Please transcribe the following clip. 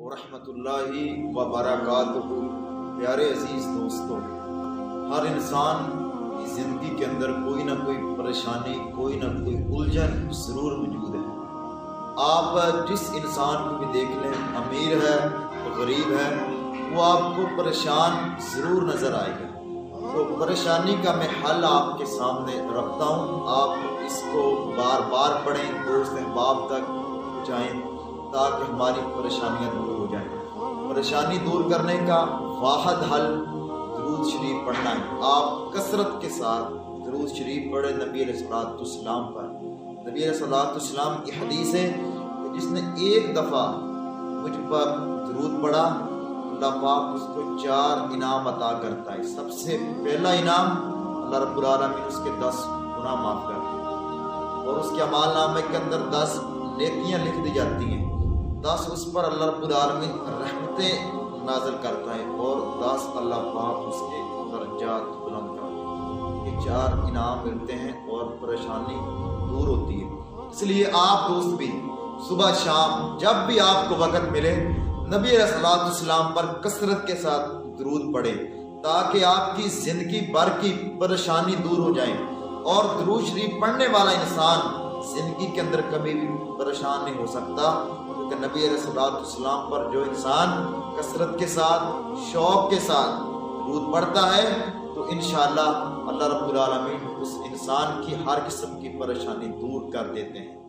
रहमतुल्लाहि व बरकातुहू। प्यारे अजीज दोस्तों, हर इंसान की ज़िंदगी के अंदर कोई ना कोई परेशानी, कोई ना कोई उलझन ज़रूर मौजूद है। आप जिस इंसान को भी देख लें, अमीर है गरीब है, वो आपको परेशान ज़रूर नज़र आएगा। तो परेशानी का मैं हल आपके सामने रखता हूँ। आप इसको बार बार पढ़ें, दोस्त अहबाब तक पहुँचाएँ ताकि हमारी परेशानियाँ दूर हो जाएं। परेशानी दूर करने का वाहिद हल दुरूद शरीफ पढ़ना है। आप कसरत के साथ दुरूद शरीफ पढ़ें नबी अलैहिस्सलाम पर। नबी अलैहिस्सलाम की हदीस है कि जिसने एक दफ़ा मुझ पर दुरूद पढ़ा, अल्लाह पाक उसको 4 इनाम अता करता है। सबसे पहला इनाम, अल्लाह रब्बुल आलमीन उसके 10 गुनाह माफ़ करते हैं और उसके अमाल नामे के अंदर 10 नेकियां लिख दी जाती हैं। 10 उस पर अल्लाह रब्बुल आलमीन रहमतें नाज़िल करता है और 10 अल्लाह पाक उसके दर्जात बुलंद करता है। ये 4 इनाम मिलते हैं और परेशानी दूर होती है। इसलिए आप दोस्त भी सुबह शाम जब भी आपको वक़्त मिले नबी अलैहिस्सलाम पर कसरत के साथ दुरूद पढ़ें ताकि आपकी ज़िंदगी भर की परेशानी दूर हो जाए। और दुरूद शरीफ पढ़ने वाला इंसान ज़िंदगी के अंदर कभी भी परेशान नहीं हो सकता, क्योंकि नबी अलैहिस्सलाम पर जो इंसान कसरत के साथ शौक़ के साथ दुरूद पढ़ता है तो इंशाअल्लाह अल्लाह रब्बुल आलमीन उस इंसान की हर किस्म की परेशानी दूर कर देते हैं।